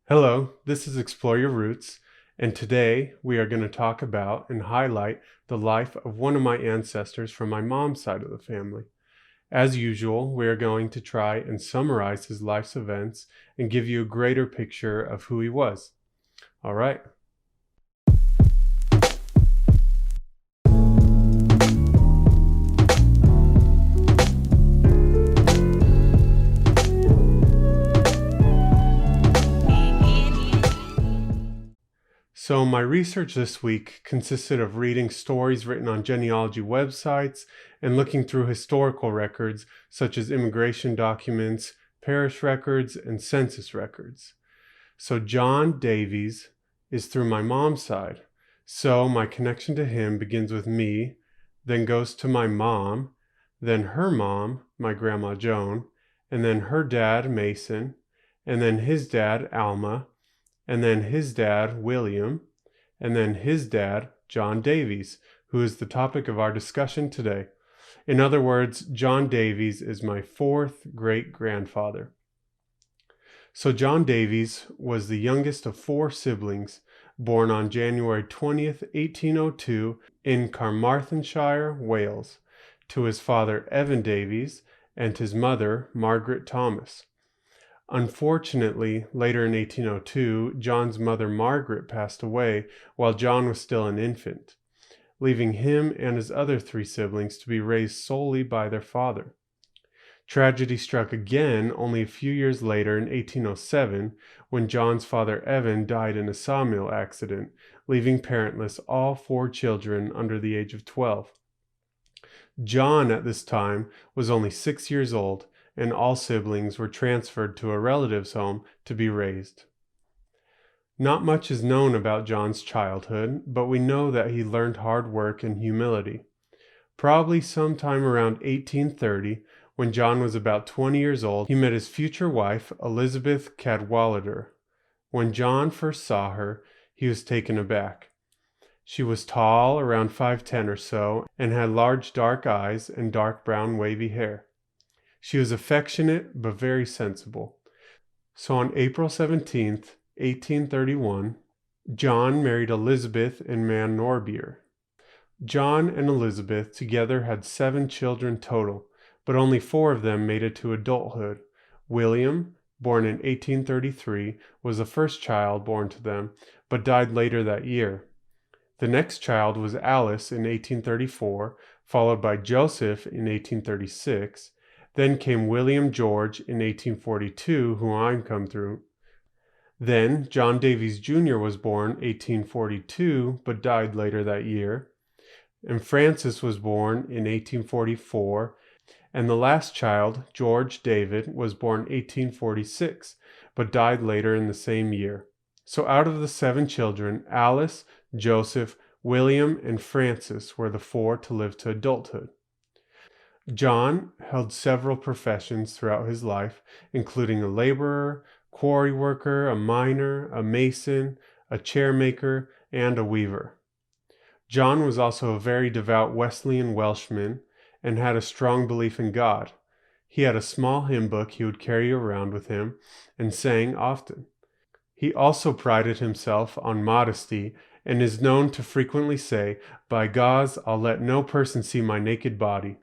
Hello, this is Explore Your Roots, and today we are going to talk about and highlight the life of one of my ancestors from my mom's side of the family. As usual, we are going to try and summarize his life's events and give you a greater picture of who he was. All right. So my research this week consisted of reading stories written on genealogy websites and looking through historical records such as immigration documents, parish records, and census records. So John Davies is through my mom's side. So my connection to him begins with me, then goes to my mom, then her mom, my grandma Joan, and then her dad Mason, and then his dad Alma, and then his dad, William, and then his dad, John Davies, who is the topic of our discussion today. In other words, John Davies is my fourth great-grandfather. So John Davies was the youngest of four siblings, born on January 20th, 1802 in Carmarthenshire, Wales, to his father Evan Davies and his mother Margaret Thomas. Unfortunately, later in 1802, John's mother Margaret passed away while John was still an infant, leaving him and his other three siblings to be raised solely by their father. Tragedy struck again only a few years later in 1807 when John's father Evan died in a sawmill accident, leaving parentless all four children under the age of 12. John at this time was only 6 years old, and all siblings were transferred to a relative's home to be raised. Not much is known about John's childhood, but we know that he learned hard work and humility. Probably sometime around 1830, when John was about 20 years old, he met his future wife, Elizabeth Cadwallader. When John first saw her, he was taken aback. She was tall, around 5'10" or so, and had large dark eyes and dark brown wavy hair. She was affectionate but very sensible. So on April 17th, 1831, John married Elizabeth and Man Norbier. John and Elizabeth together had 7 children total, but only 4 of them made it to adulthood. William, born in 1833, was the first child born to them, but died later that year. The next child was Alice in 1834, followed by Joseph in 1836. Then came William George in 1842, who I'm come through. Then John Davies Jr. was born 1842, but died later that year. And Francis was born in 1844. And the last child, George David, was born 1846, but died later in the same year. So out of the 7 children, Alice, Joseph, William, and Francis were the 4 to live to adulthood. John held several professions throughout his life, including a laborer, quarry worker, a miner, a mason, a chairmaker, and a weaver. John was also a very devout Wesleyan Welshman and had a strong belief in God. He had a small hymn book he would carry around with him and sang often. He also prided himself on modesty and is known to frequently say, "By Gauze, I'll let no person see my naked body."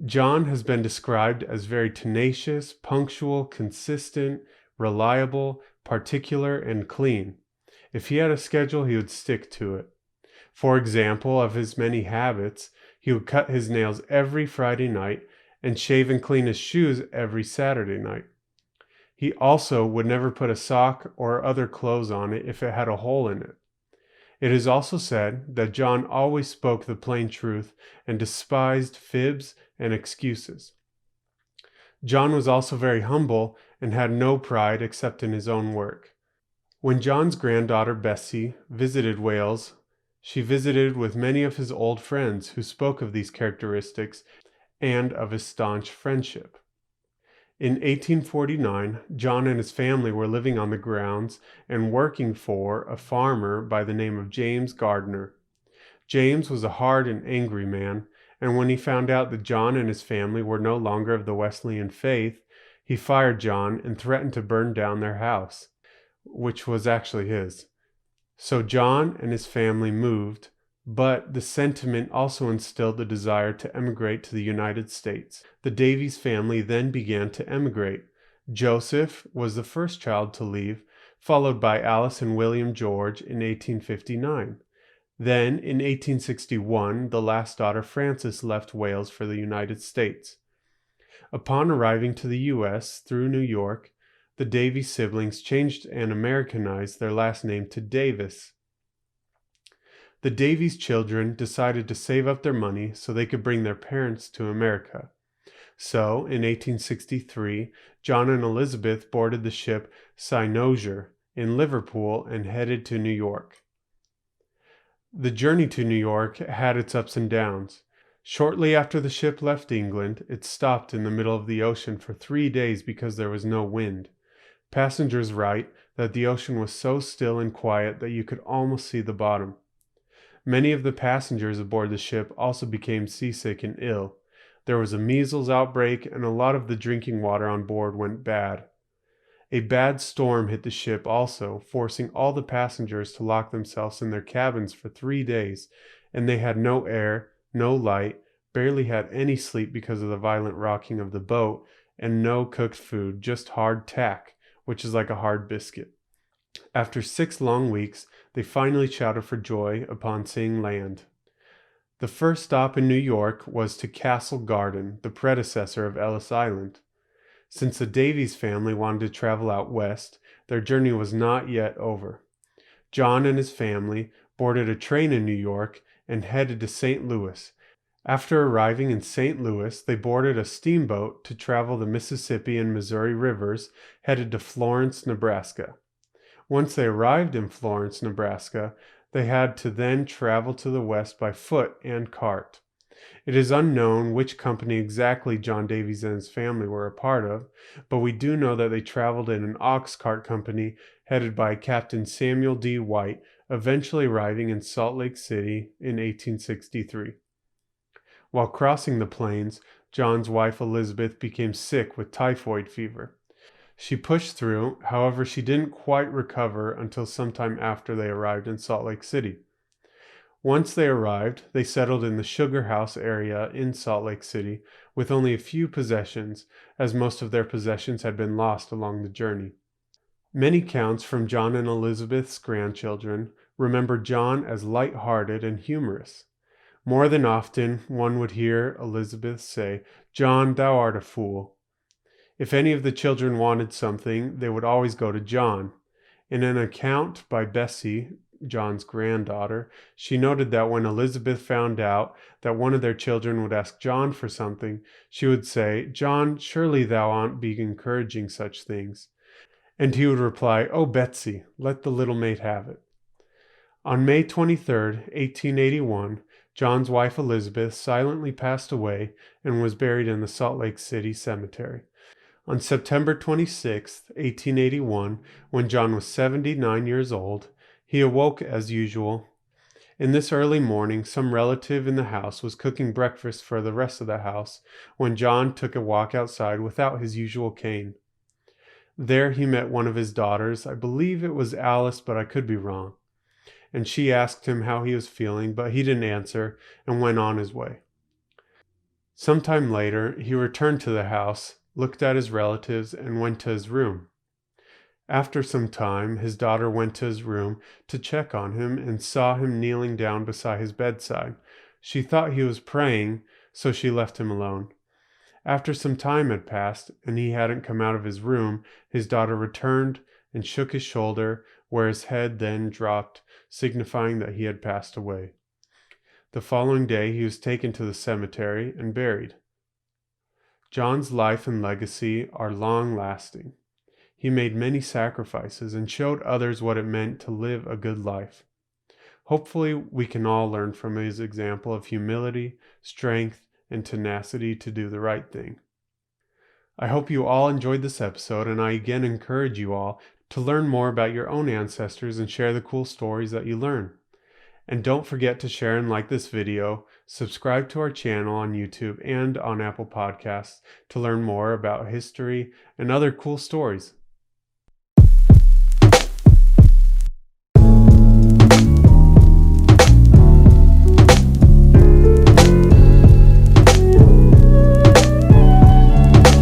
John has been described as very tenacious, punctual, consistent, reliable, particular, and clean. If he had a schedule, he would stick to it. For example, of his many habits, he would cut his nails every Friday night and shave and clean his shoes every Saturday night. He also would never put a sock or other clothes on it if it had a hole in it. It is also said that John always spoke the plain truth and despised fibs and excuses. John was also very humble and had no pride except in his own work. When John's granddaughter Bessie visited Wales, she visited with many of his old friends who spoke of these characteristics and of his staunch friendship. In 1849, John and his family were living on the grounds and working for a farmer by the name of James Gardner. James was a hard and angry man, and when he found out that John and his family were no longer of the Wesleyan faith, he fired John and threatened to burn down their house. which was actually his. So John and his family moved, but the sentiment also instilled the desire to emigrate to the United States. The Davies family then began to emigrate. Joseph was the first child to leave, followed by Alice and William George in 1859. Then, in 1861, the last daughter Frances left Wales for the United States. Upon arriving to the U.S. through New York, the Davies siblings changed and Americanized their last name to Davis. The Davies children decided to save up their money so they could bring their parents to America. So, in 1863, John and Elizabeth boarded the ship Cynosure in Liverpool and headed to New York. The journey to New York had its ups and downs. Shortly after the ship left England, it stopped in the middle of the ocean for 3 days because there was no wind. Passengers write that the ocean was so still and quiet that you could almost see the bottom. Many of the passengers aboard the ship also became seasick and ill. There was a measles outbreak, and a lot of the drinking water on board went bad. A bad storm hit the ship also, forcing all the passengers to lock themselves in their cabins for 3 days, and they had no air, no light, barely had any sleep because of the violent rocking of the boat, and no cooked food, just hard tack, which is like a hard biscuit. After 6 long weeks, they finally shouted for joy upon seeing land. The first stop in New York was to Castle Garden, the predecessor of Ellis Island. Since the Davies family wanted to travel out west, their journey was not yet over. John and his family boarded a train in New York and headed to St. Louis. After arriving in St. Louis, they boarded a steamboat to travel the Mississippi and Missouri rivers, headed to Florence, Nebraska. Once they arrived in Florence, Nebraska, they had to then travel to the west by foot and cart. It is unknown which company exactly John Davies and his family were a part of, but we do know that they traveled in an ox cart company headed by Captain Samuel D. White, eventually arriving in Salt Lake City in 1863. While crossing the plains, John's wife Elizabeth became sick with typhoid fever. She pushed through, however, she didn't quite recover until sometime after they arrived in Salt Lake City. Once they arrived, they settled in the Sugar House area in Salt Lake City with only a few possessions, as most of their possessions had been lost along the journey. Many counts from John and Elizabeth's grandchildren remember John as light-hearted and humorous. More than often, one would hear Elizabeth say, "John, thou art a fool." If any of the children wanted something, they would always go to John. In an account by Bessie, John's granddaughter, she noted that when Elizabeth found out that one of their children would ask John for something, she would say, "John, surely thou aren't be encouraging such things." And he would reply, "Oh, Betsy, let the little maid have it." On May 23, 1881, John's wife Elizabeth silently passed away and was buried in the Salt Lake City Cemetery. On September 26, 1881, when John was 79 years old, he awoke as usual. In this early morning, some relative in the house was cooking breakfast for the rest of the house when John took a walk outside without his usual cane. There he met one of his daughters, I believe it was Alice, but I could be wrong, and she asked him how he was feeling, but he didn't answer and went on his way. Sometime later, he returned to the house, looked at his relatives, and went to his room. After some time, his daughter went to his room to check on him and saw him kneeling down beside his bedside. She thought he was praying, so she left him alone. After some time had passed and he hadn't come out of his room, his daughter returned and shook his shoulder, where his head then dropped, signifying that he had passed away. The following day he was taken to the cemetery and buried. John's life and legacy are long-lasting. He made many sacrifices and showed others what it meant to live a good life. Hopefully, we can all learn from his example of humility, strength, and tenacity to do the right thing. I hope you all enjoyed this episode, and I again encourage you all to learn more about your own ancestors and share the cool stories that you learn. And don't forget to share and like this video, subscribe to our channel on YouTube and on Apple Podcasts to learn more about history and other cool stories.